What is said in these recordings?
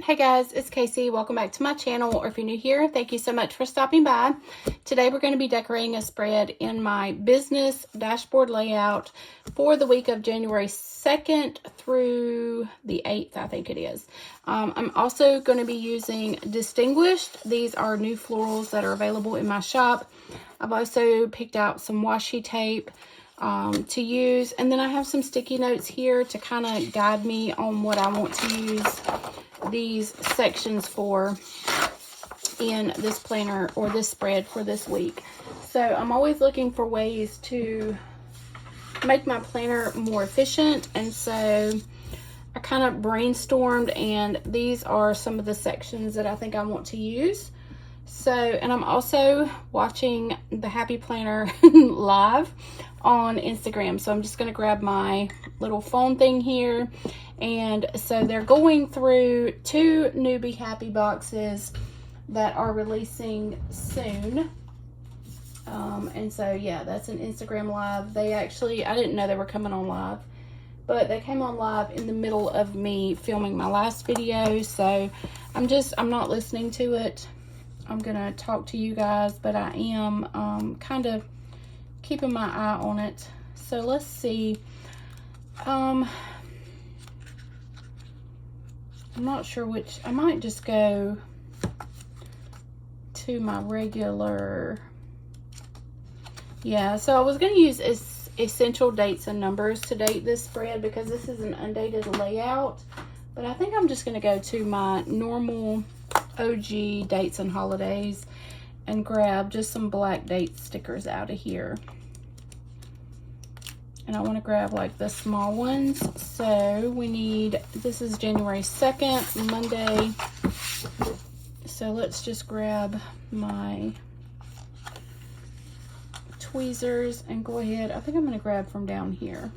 Hey guys, it's Casey. Welcome back to my channel, or if you're new here, thank you so much for stopping by. Today we're going to be decorating a spread in my business dashboard layout for the week of January 2nd through the 8th, I think it is. I'm also going to be using Distinguished. These are new florals that are available in my shop. I've also picked out some washi tape to use, and then I have some sticky notes here to kind of guide me on what I want to use these sections for in this planner or this spread for this week. So I'm always looking for ways to make my planner more efficient, and so I kind of brainstormed, and these are some of the sections that I think I want to use. So, and I'm also watching the Happy Planner live on Instagram. So I'm just going to grab my little phone thing here. And so they're going through 2 newbie happy boxes that are releasing soon. And so, yeah, that's an Instagram live. They actually, I didn't know they were coming on live, but they came on live in the middle of me filming my last video. So I'm not listening to it. I'm going to talk to you guys, but I am kind of keeping my eye on it. So let's see. I'm not sure which. I might just go to my regular. Yeah, so I was going to use essential dates and numbers to date this spread because this is an undated layout. But I think I'm just going to go to my normal OG dates and holidays and grab just some black date stickers out of here. And I want to grab like the small ones. So we need, this is January 2nd, Monday. So let's just grab my tweezers and go ahead. I think I'm going to grab from down here.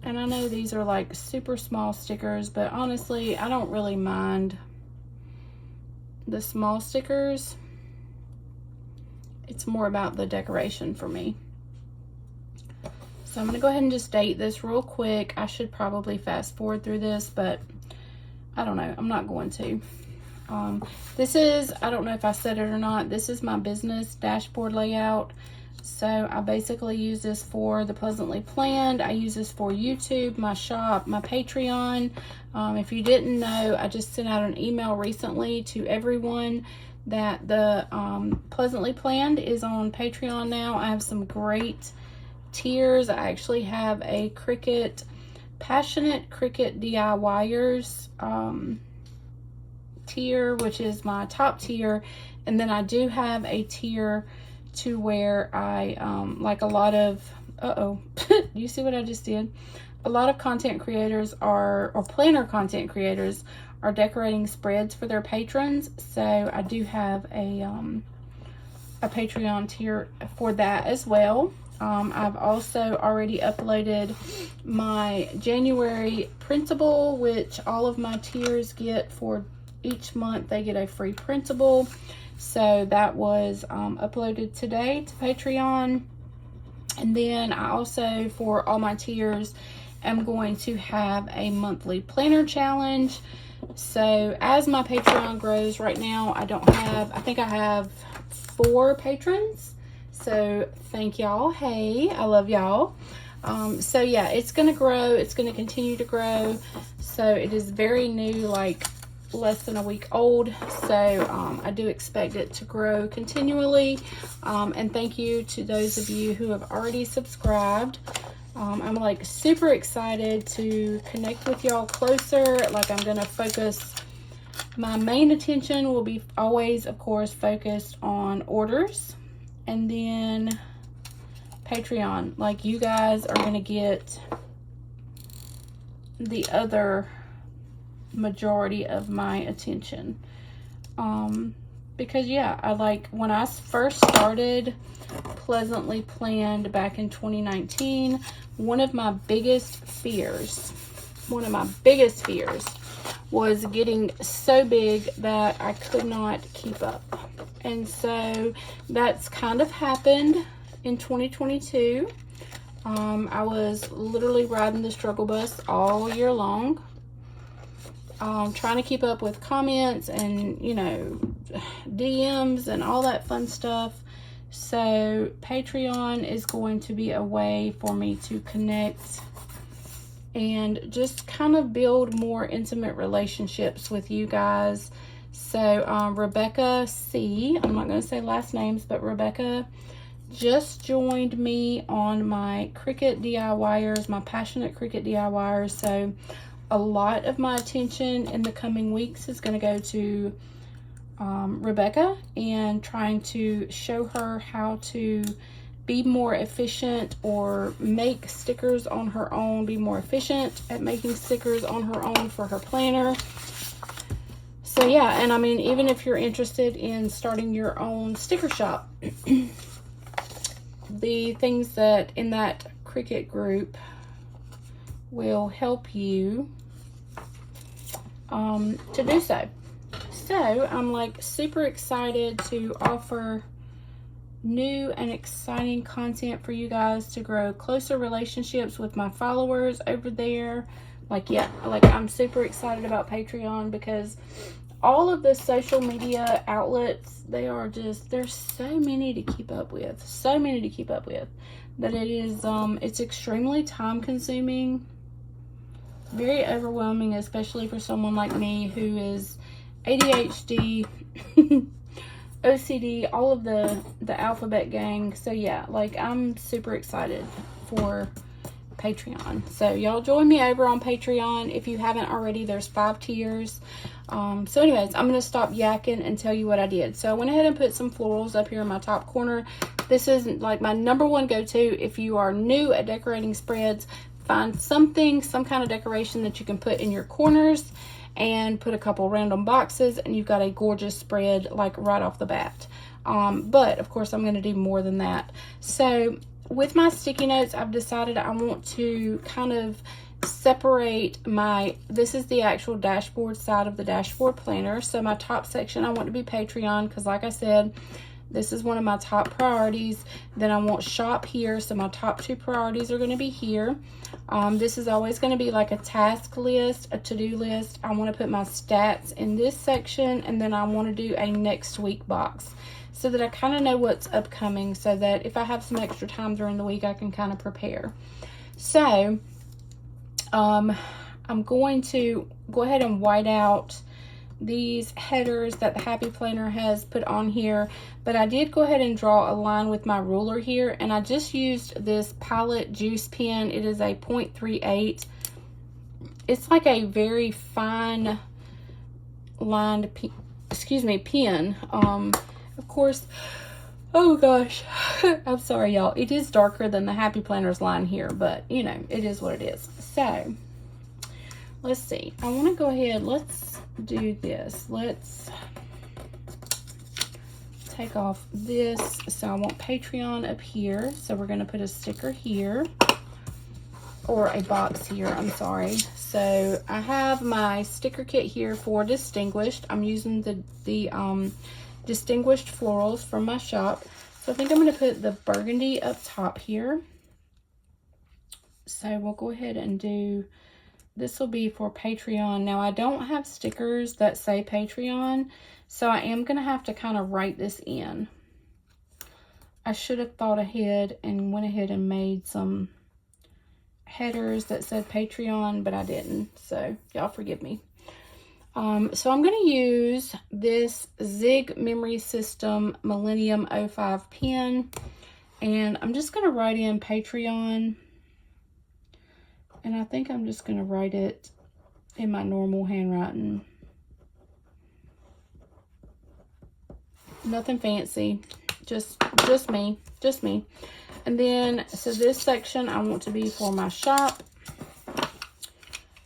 And I know these are like super small stickers, but honestly, I don't really mind the small stickers. It's more about the decoration for me. So I'm going to go ahead and just date this real quick. I should probably fast forward through this, but I don't know. I'm not going to. This is, I don't know if I said it or not, this is my business dashboard layout. So I basically use this for the Pleasantly Planned. I use this for YouTube, my shop, my Patreon. If you didn't know, I just sent out an email recently to everyone that the Pleasantly Planned is on Patreon now. I have some great tiers. I actually have a Passionate Cricut DIYers tier, which is my top tier. And then I do have a tier to where I like a lot of you see what I just did? A lot of content creators or planner content creators are decorating spreads for their patrons. So I do have a Patreon tier for that as well. I've also already uploaded my January printable, which all of my tiers get for each month. They get a free printable. So that was uploaded today to Patreon. And then I also, for all my tiers, am going to have a monthly planner challenge. So as my Patreon grows right now, I think I have 4 patrons. So thank y'all. Hey, I love y'all. So yeah, it's going to grow. It's going to continue to grow. So it is very new, like less than a week old, so I do expect it to grow continually. And thank you to those of you who have already subscribed. I'm like super excited to connect with y'all closer. Like I'm gonna focus, my main attention will be always, of course, focused on orders, and then Patreon. Like you guys are gonna get the other majority of my attention, because yeah, I like when I first started Pleasantly Planned back in 2019, one of my biggest fears was getting so big that I could not keep up. And so that's kind of happened in 2022. I was literally riding the struggle bus all year long, trying to keep up with comments and, you know, DMs and all that fun stuff. So Patreon is going to be a way for me to connect and just kind of build more intimate relationships with you guys. So Rebecca C, I'm not going to say last names, but Rebecca just joined me on my Cricut DIYers, my passionate Cricut DIYers. So a lot of my attention in the coming weeks is going to go to Rebecca and trying to show her how to be more efficient or make stickers on her own, be more efficient at making stickers on her own for her planner. So yeah, and I mean, even if you're interested in starting your own sticker shop, the things that in that Cricut group will help you to do so. So I'm like super excited to offer new and exciting content for you guys to grow closer relationships with my followers over there. Like, yeah, like I'm super excited about Patreon because all of the social media outlets, they are just, there's so many to keep up with, that it is, it's extremely time consuming, very overwhelming, especially for someone like me who is ADHD, OCD, all of the alphabet gang. So yeah, like I'm super excited for Patreon. So y'all join me over on Patreon. If you haven't already, there's 5 tiers. So anyways, I'm going to stop yakking and tell you what I did. So I went ahead and put some florals up here in my top corner. This is like my #1 go-to. If you are new at decorating spreads, find something, some kind of decoration that you can put in your corners and put a couple random boxes and you've got a gorgeous spread like right off the bat. But of course I'm going to do more than that. So with my sticky notes, I've decided I want to kind of separate this is the actual dashboard side of the dashboard planner. So my top section I want to be Patreon because like I said, this is one of my top priorities. Then I want shop here. So my top 2 priorities are going to be here. This is always going to be like a task list, a to-do list. I want to put my stats in this section, and then I want to do a next week box so that I kind of know what's upcoming, so that if I have some extra time during the week, I can kind of prepare. So I'm going to go ahead and white out these headers that the Happy Planner has put on here, but I did go ahead and draw a line with my ruler here, and I just used this Pilot Juice pen. It is a 0.38. It's like a very fine lined pen. Of course, oh gosh, I'm sorry y'all, it is darker than the Happy Planner's line here, but you know, it is what it is. So let's see, I want to go ahead, let's do this. Let's take off this. So I want Patreon up here. So we're going to put a sticker here, or a box here, I'm sorry. So I have my sticker kit here for Distinguished. I'm using the Distinguished florals from my shop. So I think I'm going to put the burgundy up top here. So we'll go ahead and do, this will be for Patreon. Now I don't have stickers that say Patreon, so I am going to have to kind of write this in. I should have thought ahead and went ahead and made some headers that said Patreon, but I didn't, so y'all forgive me. So I'm going to use this Zig Memory System Millennium 05 pen, and I'm just going to write in Patreon. And I think I'm just going to write it in my normal handwriting. Nothing fancy. Just me. And then, so this section I want to be for my shop.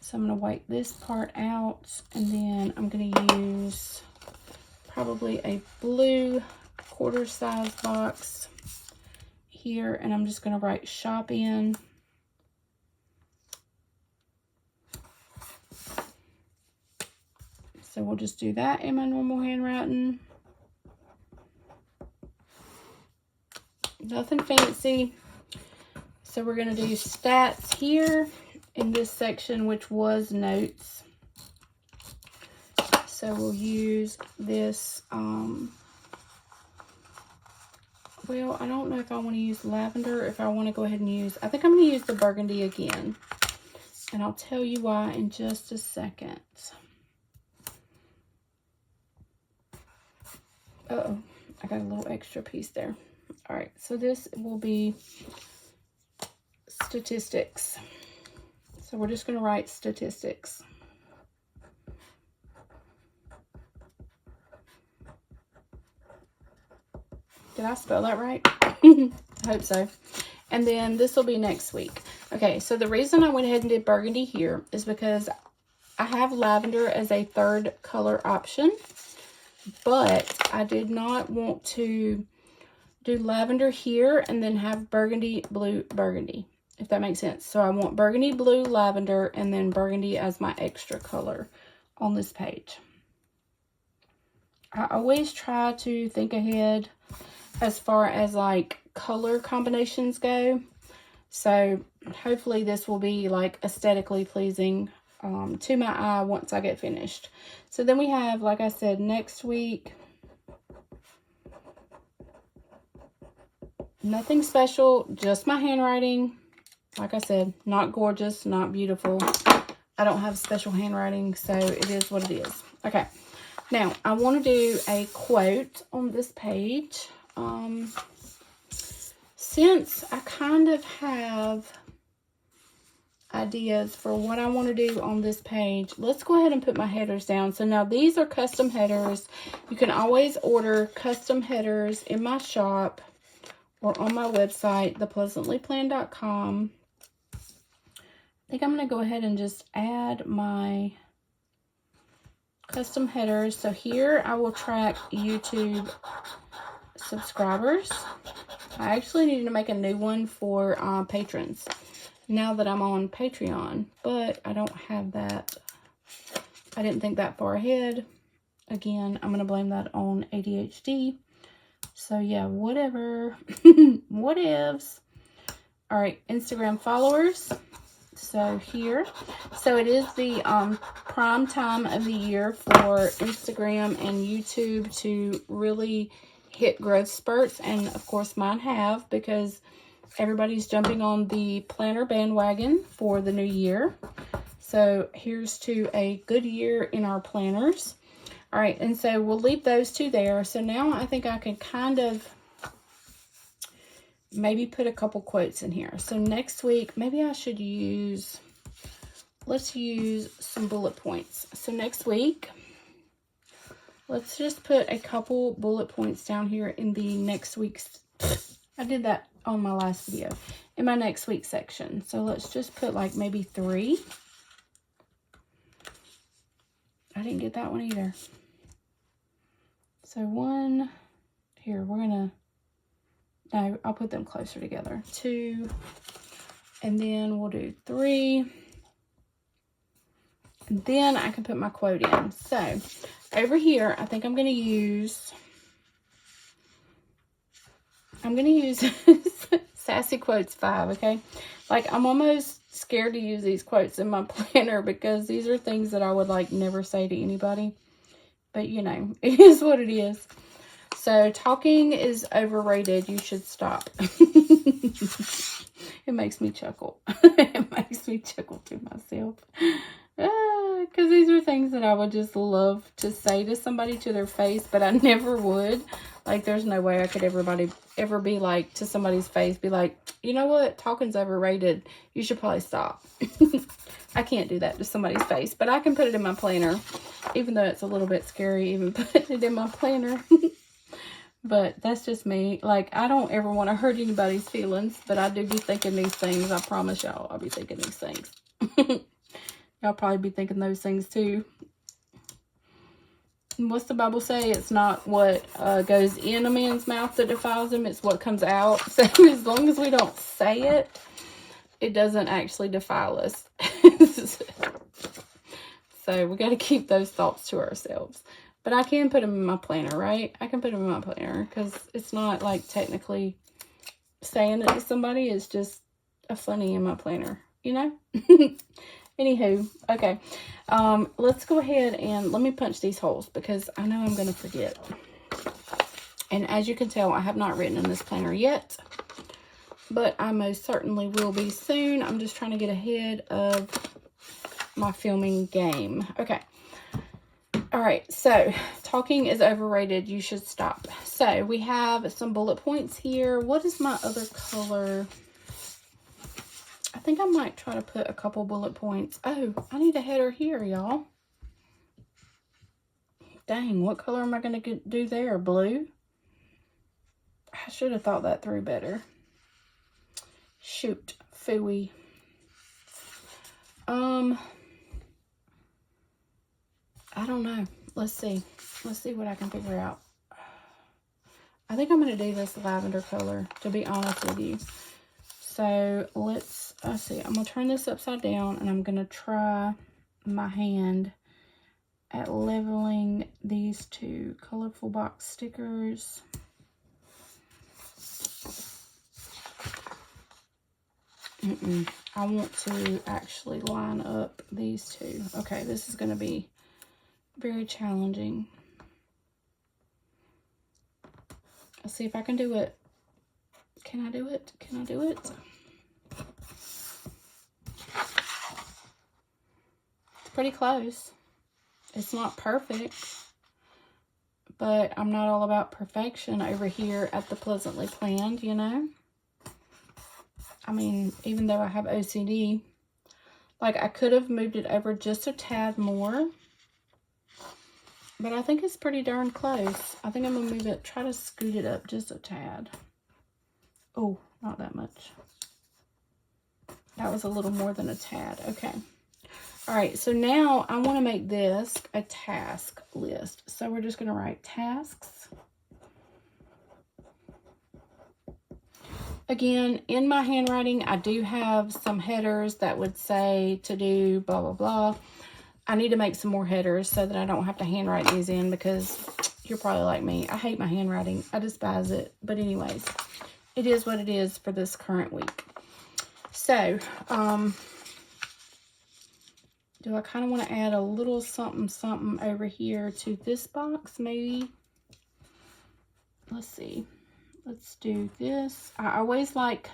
So I'm going to wipe this part out. And then I'm going to use probably a blue quarter size box here. And I'm just going to write shop in. So we'll just do that in my normal handwriting. Nothing fancy. So we're going to do stats here in this section, which was notes. So we'll use this, well, I don't know if I want to use lavender, if I want to go ahead and use, I think I'm going to use the burgundy again. And I'll tell you why in just a second. Uh-oh, I got a little extra piece there. All right, so this will be statistics. So we're just going to write statistics. Did I spell that right? I hope so. And then this will be next week. Okay, so the reason I went ahead and did burgundy here is because I have lavender as a third color option, but I did not want to do lavender here and then have burgundy, blue, burgundy, if that makes sense. So I want burgundy, blue, lavender, and then burgundy as my extra color on this page. I always try to think ahead as far as like color combinations go. So hopefully this will be like aesthetically pleasing to my eye once I get finished. So then we have, like I said, next week, nothing special, just my handwriting. Like I said, not gorgeous, not beautiful. I don't have special handwriting, so it is what it is. Okay, now I want to do a quote on this page. Since I kind of have ideas for what I want to do on this page, let's go ahead and put my headers down. So now these are custom headers. You can always order custom headers in my shop or on my website, thepleasantlyplanned.com. I think I'm going to go ahead and just add my custom headers. So here I will track YouTube subscribers. I actually needed to make a new one for patrons now that I'm on Patreon, but I don't have that. I didn't think that far ahead. Again, I'm going to blame that on ADHD. So yeah, whatever. What ifs. All right, Instagram followers. So here, so it is the prime time of the year for Instagram and YouTube to really hit growth spurts, and of course mine have, because everybody's jumping on the planner bandwagon for the new year. So here's to a good year in our planners. All right, and so we'll leave those two there. So now I think I can kind of maybe put a couple quotes in here. So next week, maybe I should use, let's use some bullet points. So next week, let's just put a couple bullet points down here in the next week's, I did that on my last video, in my next week section. So let's just put like maybe 3. I didn't get that one either. So 1, here, we're gonna, no, I'll put them closer together. 2, and then we'll do 3. And then I can put my quote in. So over here, I think I'm going to use Sassy Quotes 5, okay? Like, I'm almost scared to use these quotes in my planner because these are things that I would, like, never say to anybody. But, you know, it is what it is. So, talking is overrated. You should stop. It makes me chuckle. It makes me chuckle to myself. Because these are things that I would just love to say to somebody to their face, but I never would. Like, there's no way I could ever be like, to somebody's face, be like, you know what, talking's overrated. You should probably stop. I can't do that to somebody's face, but I can put it in my planner, even though it's a little bit scary, even putting it in my planner. But that's just me. Like, I don't ever want to hurt anybody's feelings, but I do be thinking these things. I promise y'all, I'll be thinking these things. Y'all probably be thinking those things too. And what's the Bible say? It's not what goes in a man's mouth that defiles him. It's what comes out. So as long as we don't say it, it doesn't actually defile us. So we got to keep those thoughts to ourselves. But I can put them in my planner, right? I can put them in my planner because it's not like technically saying it to somebody. It's just a funny in my planner, you know? Anywho, okay. Let's go ahead and let me punch these holes because I know I'm going to forget. And as you can tell, I have not written in this planner yet, but I most certainly will be soon. I'm just trying to get ahead of my filming game. Okay. All right. So talking is overrated. You should stop. So we have some bullet points here. What is my other color? I think I might try to put a couple bullet points. Oh, I need a header here, y'all. Dang, what color am I going to do there? Blue? I should have thought that through better. Shoot, phooey. I don't know. Let's see. Let's see what I can figure out. I think I'm going to do this lavender color, to be honest with you. So let's see. I'm going to turn this upside down and I'm going to try my hand at leveling these two colorful box stickers. I want to actually line up these two. Okay, this is going to be very challenging. Let's see if I can do it. Can I do it? Can I do it? It's pretty close. It's not perfect, but I'm not all about perfection over here at the Pleasantly Planned, you know? I mean, even though I have OCD, like I could have moved it over just a tad more, but I think it's pretty darn close. I think I'm gonna move it, try to scoot it up just a tad. Oh, not that much. That was a little more than a tad. Okay. All right, so now I want to make this a task list. So we're just going to write tasks. Again, in my handwriting, I do have some headers that would say to do blah, blah, blah. I need to make some more headers so that I don't have to handwrite these in because you're probably like me. I hate my handwriting. I despise it. But anyways, it is what it is for this current week. So, do I kind of want to add a little something, something over here to this box, maybe? Let's see. Let's do this. I always like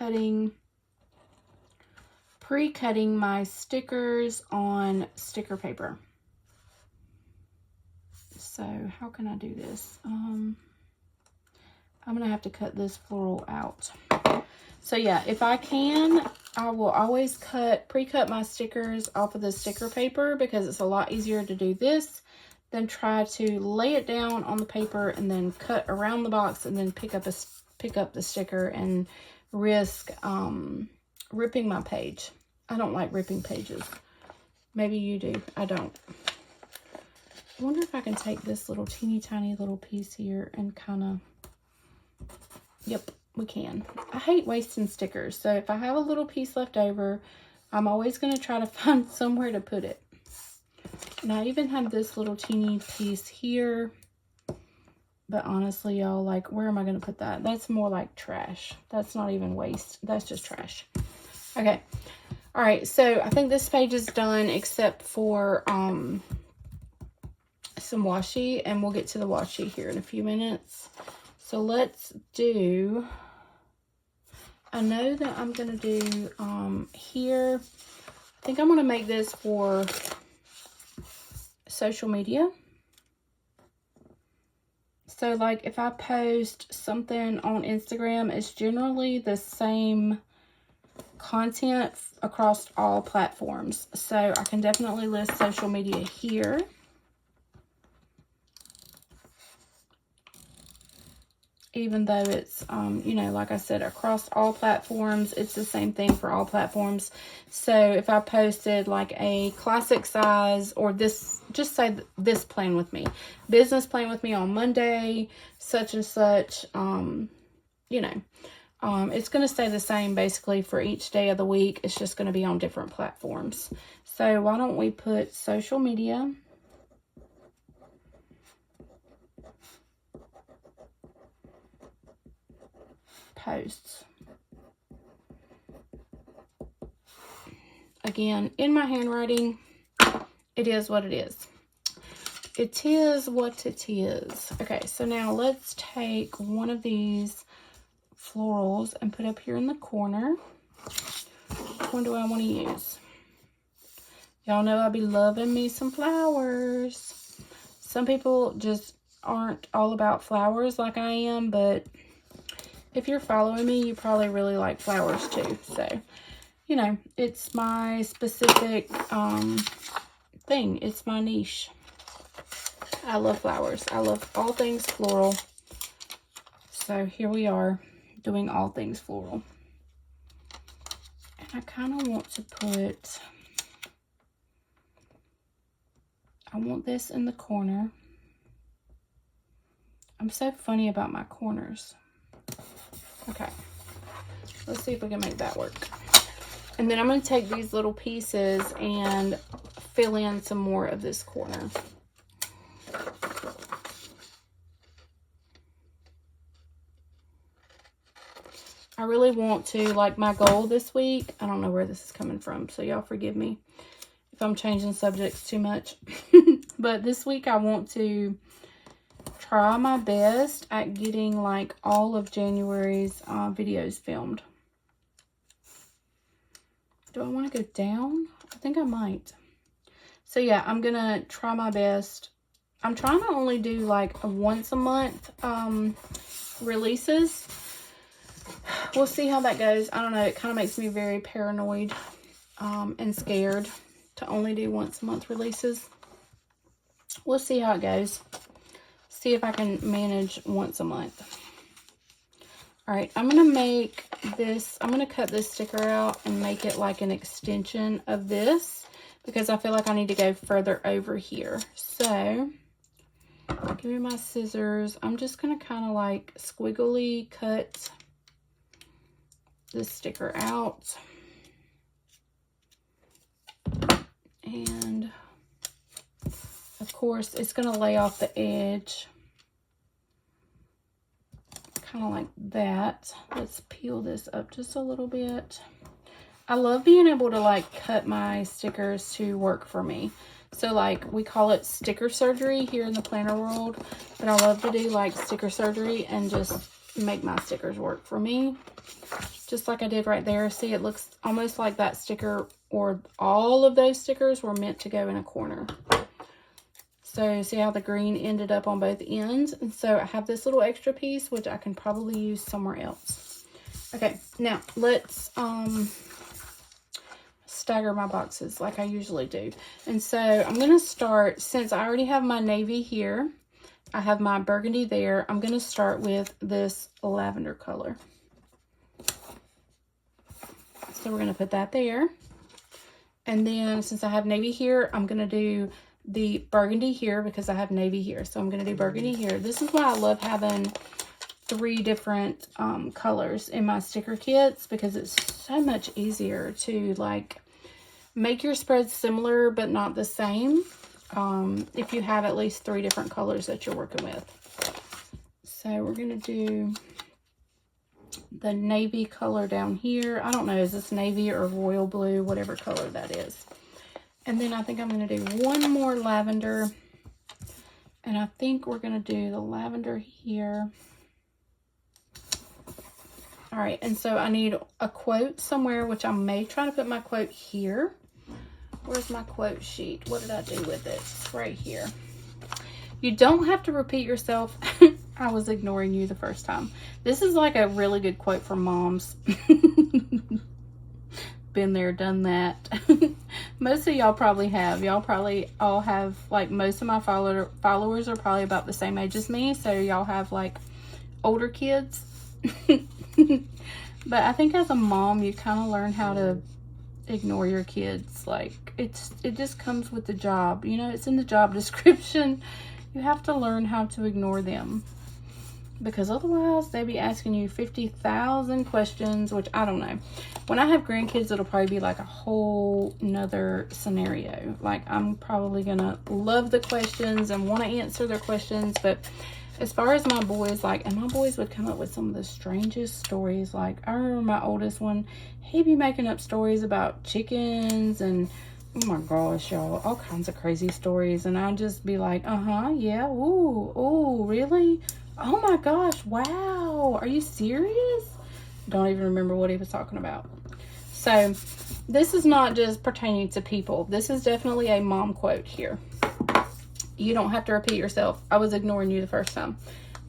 pre-cutting my stickers on sticker paper. So how can I do this? I'm going to have to cut this floral out. So yeah, if I can, I will always pre-cut my stickers off of the sticker paper because it's a lot easier to do this than try to lay it down on the paper and then cut around the box and then pick up the sticker and risk ripping my page. I don't like ripping pages. Maybe you do. I don't. I wonder if I can take this little teeny tiny little piece here and kind of, yep, we can. I hate wasting stickers. So if I have a little piece left over, I'm always going to try to find somewhere to put it. And I even have this little teeny piece here. But honestly, y'all, like, where am I going to put that? That's more like trash. That's not even waste. That's just trash. Okay. All right. So I think this page is done except for some washi. And we'll get to the washi here in a few minutes. So let's do, I know that I'm going to do here. I think I'm going to make this for social media. So like if I post something on Instagram, it's generally the same content across all platforms. So I can definitely list social media here. Even though it's, you know, like I said, across all platforms, it's the same thing for all platforms. So if I posted like a classic size or this, just say this plan with me, business plan with me on Monday, such and such, you know, it's going to stay the same basically for each day of the week. It's just going to be on different platforms. So why don't we put social media, posts. again, in my handwriting, it is what it is. It is what it is. Okay, so now let's take one of these florals and put up here in the corner. Which one do I want to use? Y'all know I be loving me some flowers. Some people just aren't all about flowers like I am, but if you're following me, you probably really like flowers too. So, you know, it's my specific thing. It's my niche. I love flowers. I love all things floral. So here we are doing all things floral. And I kind of want to put, I want this in the corner. I'm so funny about my corners. Okay, let's see if we can make that work. And then I'm going to take these little pieces and fill in some more of this corner. I really want to, like, my goal this week, I don't know where this is coming from, so y'all forgive me if I'm changing subjects too much. But this week I want to try my best at getting, like, all of January's videos filmed. Do I want to go down? I think I might. So yeah, I'm going to try my best. I'm trying to only do, like, a once a month releases. We'll see how that goes. I don't know. It kind of makes me very paranoid and scared to only do once a month releases. We'll see how it goes. See if I can manage once a month. All right, I'm going to make this, I'm going to cut this sticker out and make it like an extension of this because I feel like I need to go further over here. So, give me my scissors. I'm just going to kind of like squiggly cut this sticker out. And of course, it's going to lay off the edge. Kind of like that. Let's peel this up just a little bit. I love being able to like cut my stickers to work for me. So like we call it sticker surgery here in the planner world, but I love to do like sticker surgery and just make my stickers work for me. Just like I did right there. See, it looks almost like that sticker or all of those stickers were meant to go in a corner. So see how the green ended up on both ends? And so I have this little extra piece, which I can probably use somewhere else. Okay, now let's stagger my boxes like I usually do. And so I'm going to start, since I already have my navy here, I have my burgundy there, I'm going to start with this lavender color. So we're going to put that there. And then since I have navy here, I'm going to do the burgundy here because I have navy here. So I'm going to do burgundy here. This is why I love having 3 different colors in my sticker kits because it's so much easier to like make your spreads similar but not the same if you have at least 3 different colors that you're working with. So we're going to do the navy color down here. I don't know, is this navy or royal blue, whatever color that is. And then I think I'm going to do one more lavender. And I think we're going to do the lavender here. All right, and so I need a quote somewhere, which I may try to put my quote here. Where's my quote sheet? What did I do with it? It's right here. You don't have to repeat yourself. I was ignoring you the first time. This is like a really good quote for moms. Been there, done that. Most of y'all probably have. Y'all probably all have, like, most of my followers are probably about the same age as me, so y'all have like older kids. But I think as a mom, you kind of learn how to ignore your kids. Like, it just comes with the job, you know, it's in the job description. You have to learn how to ignore them because otherwise they be asking you 50,000 questions, which I don't know. When I have grandkids, it'll probably be like a whole nother scenario. Like, I'm probably gonna love the questions and want to answer their questions, but as far as my boys, like, and my boys would come up with some of the strangest stories. Like, I remember my oldest one, he'd be making up stories about chickens and, oh my gosh, y'all, all kinds of crazy stories. And I'd just be like, yeah, ooh, really? Oh my gosh, wow, are you serious? Don't even remember what he was talking about. So this is not just pertaining to people. This is definitely a mom quote here. You don't have to repeat yourself. I was ignoring you the first time.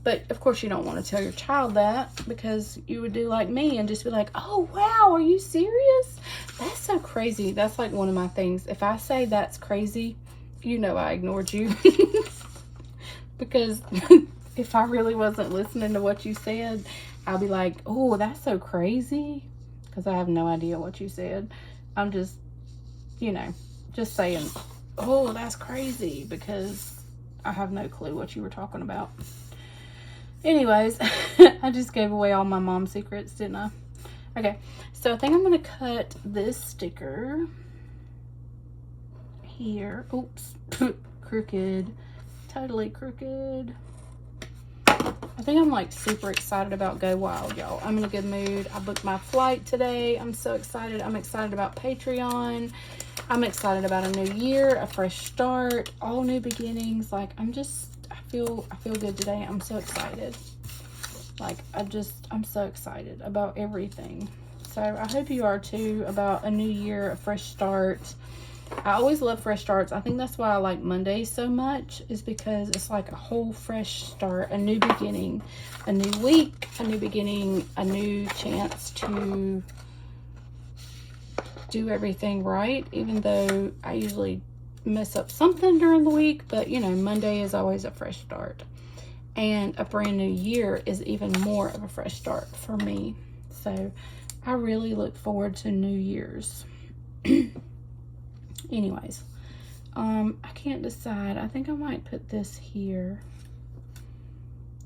But of course you don't want to tell your child that, because you would do like me and just be like, oh wow, are you serious? That's so crazy. That's like one of my things. If I say that's crazy, you know I ignored you. Because if I really wasn't listening to what you said, I'll be like, oh, that's so crazy. Because I have no idea what you said. I'm just, you know, just saying, oh, that's crazy, because I have no clue what you were talking about. Anyways, I just gave away all my mom secrets, didn't I? Okay, so I think I'm going to cut this sticker here. Oops, crooked, totally crooked. I think I'm like super excited about Go Wild, y'all. I'm in a good mood. I booked my flight today. I'm so excited. I'm excited about Patreon. I'm excited about a new year, a fresh start, all new beginnings. Like, I feel good today. I'm so excited. Like, I'm so excited about everything. So I hope you are too, about a new year, a fresh start. I always love fresh starts. I think that's why I like Mondays so much, is because it's like a whole fresh start, a new beginning, a new week, a new beginning, a new chance to do everything right, even though I usually mess up something during the week. But you know, Monday is always a fresh start, and a brand new year is even more of a fresh start for me. So I really look forward to New Year's. Anyways, I can't decide. I think I might put this here.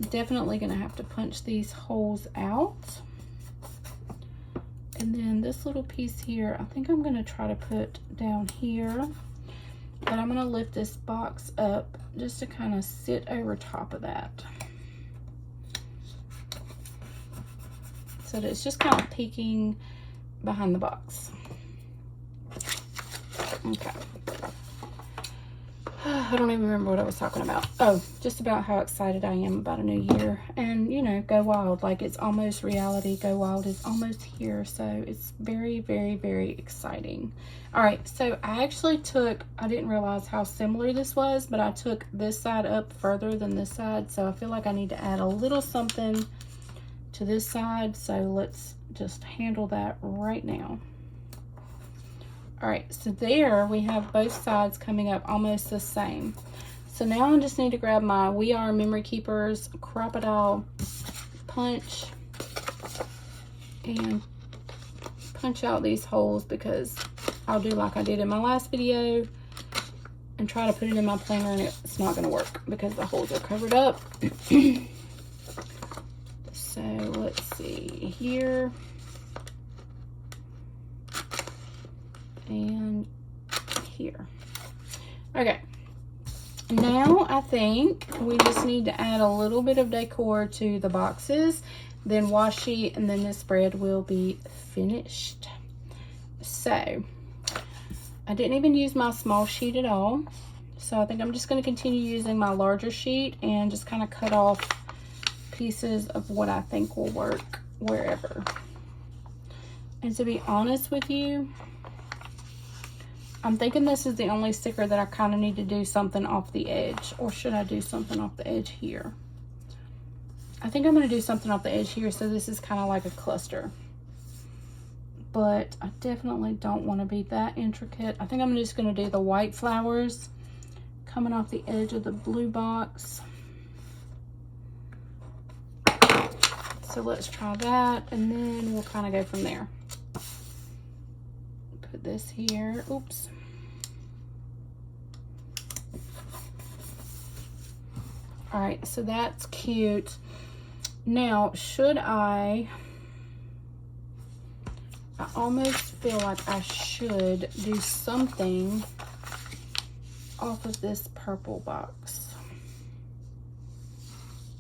Definitely gonna have to punch these holes out. And then this little piece here, I think I'm gonna try to put down here. But I'm gonna lift this box up just to kind of sit over top of that, so that it's just kind of peeking behind the box. Okay. I don't even remember what I was talking about. Oh, just about how excited I am about a new year. And, you know, Go Wild, like, it's almost reality. Go Wild is almost here. So it's very, very, very exciting. All right. So I actually I didn't realize how similar this was, but I took this side up further than this side. So I feel like I need to add a little something to this side. So let's just handle that right now. All right, so there we have both sides coming up almost the same. So now I just need to grab my We Are Memory Keepers crocodile punch and punch out these holes, because I'll do like I did in my last video and try to put it in my planner, and it's not going to work because the holes are covered up. So let's see here. And here. Okay, now I think we just need to add a little bit of decor to the boxes, then washi, and then the spread will be finished. So I didn't even use my small sheet at all, so I think I'm just going to continue using my larger sheet and just kind of cut off pieces of what I think will work wherever. And to be honest with you, I'm thinking this is the only sticker that I kind of need to do something off the edge. Or should I do something off the edge here? I think I'm going to do something off the edge here, so this is kind of like a cluster. But I definitely don't want to be that intricate. I think I'm just going to do the white flowers coming off the edge of the blue box. So let's try that, and then we'll kind of go from there. Put this here. Oops. All right, so that's cute. Now, I almost feel like I should do something off of this purple box.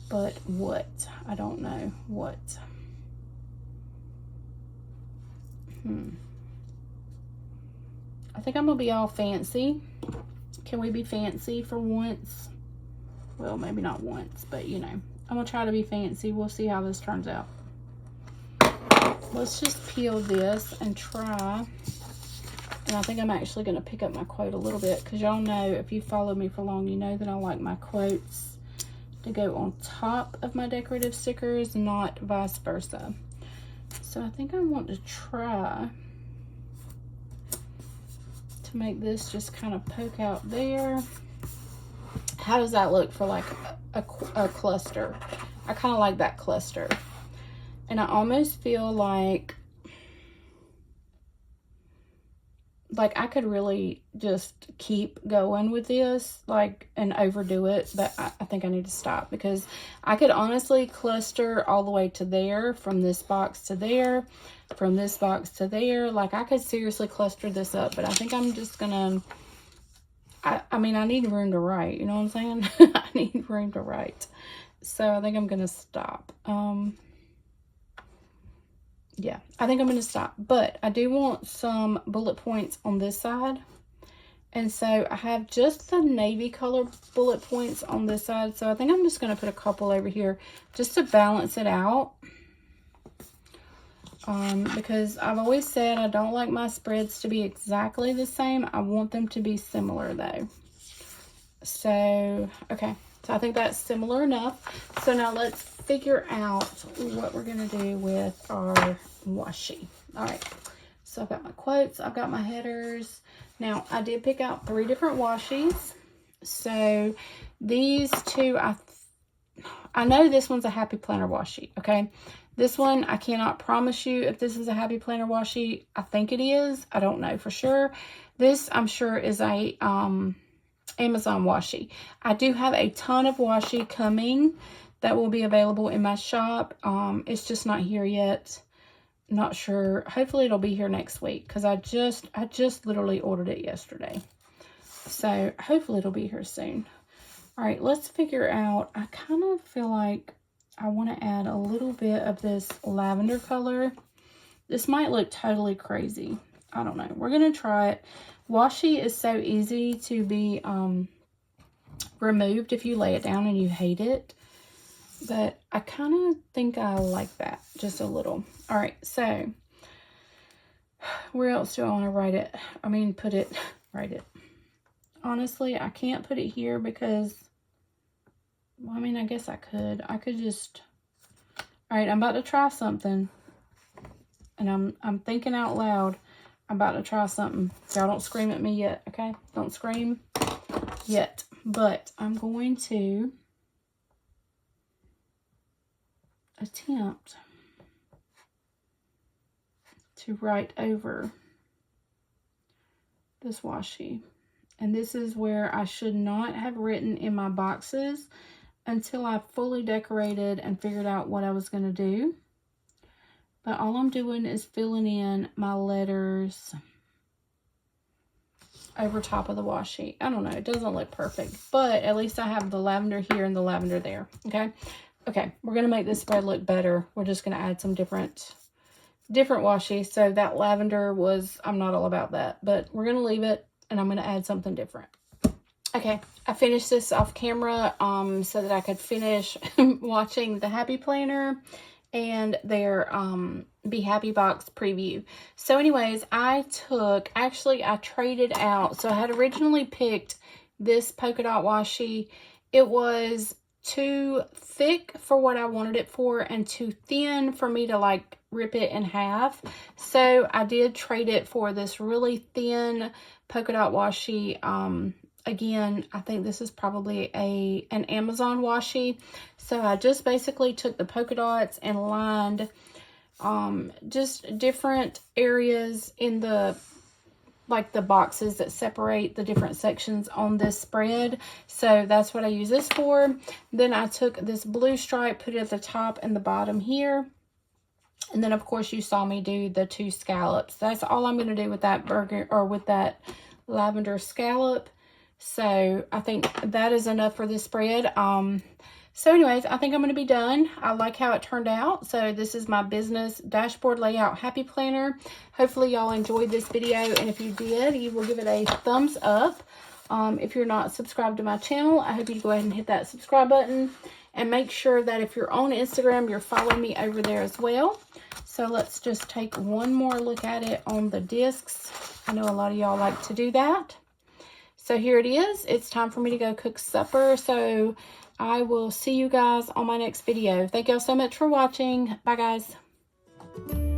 But what? I don't know what. I think I'm gonna be all fancy. Can we be fancy for once? Well, maybe not once, but you know, I'm gonna try to be fancy. We'll see how this turns out. Let's just peel this and try. And I think I'm actually gonna pick up my quote a little bit, because y'all know, if you followed me for long, you know that I like my quotes to go on top of my decorative stickers, not vice versa. So I think I want to try to make this just kind of poke out there. How does that look for like a cluster? I kind of like that cluster. And I almost feel like I could really just keep going with this, like, and overdo it, but I think I need to stop, because I could honestly cluster all the way to there, from this box to there, from this box to there. Like, I could seriously cluster this up, but I think I'm just gonna, I mean, I need room to write, you know what I'm saying? I need room to write. So I think I'm gonna stop. Yeah, I think I'm going to stop, but I do want some bullet points on this side. And so I have just the navy color bullet points on this side. So I think I'm just going to put a couple over here just to balance it out. Because I've always said I don't like my spreads to be exactly the same. I want them to be similar though. So, okay. So I think that's similar enough. So now let's figure out what we're going to do with our washi. All right. So I've got my quotes. I've got my headers. Now, I did pick out 3 different washies. So these two, I know this one's a Happy Planner washi, okay? This one, I cannot promise you if this is a Happy Planner washi. I think it is. I don't know for sure. This, I'm sure, is a Amazon washi. I do have a ton of washi coming that will be available in my shop. It's just not here yet. Not sure. Hopefully it'll be here next week, because I just literally ordered it yesterday. So hopefully it'll be here soon. All right, let's figure out. I kind of feel like I want to add a little bit of this lavender color. This might look totally crazy. I don't know. We're going to try it. Washi is so easy to be removed if you lay it down and you hate it. But I kind of think I like that just a little. All right, so where else do I want to write it? I mean, write it. Honestly, I can't put it here because, well, I mean, I guess I could. I could just, all right, I'm about to try something. And I'm thinking out loud. I'm about to try something. Y'all don't scream at me yet, okay? Don't scream yet. But I'm going to attempt to write over this washi. And this is where I should not have written in my boxes until I fully decorated and figured out what I was going to do. But all I'm doing is filling in my letters over top of the washi. I don't know. It doesn't look perfect, but at least I have the lavender here and the lavender there. Okay. Okay. We're going to make this spread look better. We're just going to add some different washi. So that lavender was, I'm not all about that, but we're going to leave it and I'm going to add something different. Okay. I finished this off camera, so that I could finish watching the Happy Planner and their Be Happy box preview. So anyways, I traded out. So I had originally picked this polka dot washi. It was too thick for what I wanted it for and too thin for me to like rip it in half. So I did trade it for this really thin polka dot washi. Again, I think this is probably an Amazon washi. So I just basically took the polka dots and lined just different areas in the boxes that separate the different sections on this spread. So that's what I use this for. Then I took this blue stripe, put it at the top and the bottom here. And then of course you saw me do the 2 scallops. That's all I'm going to do with that with that lavender scallop. So I think that is enough for this spread. So anyways, I think I'm going to be done. I like how it turned out. So this is my business dashboard layout happy planner. Hopefully y'all enjoyed this video, and if you did, you will give it a thumbs up. If you're not subscribed to my channel, I hope you go ahead and hit that subscribe button, and make sure that if you're on Instagram, you're following me over there as well. So let's just take one more look at it on the discs. I know a lot of y'all like to do that. So here it is. It's time for me to go cook supper. So I will see you guys on my next video. Thank y'all so much for watching. Bye, guys.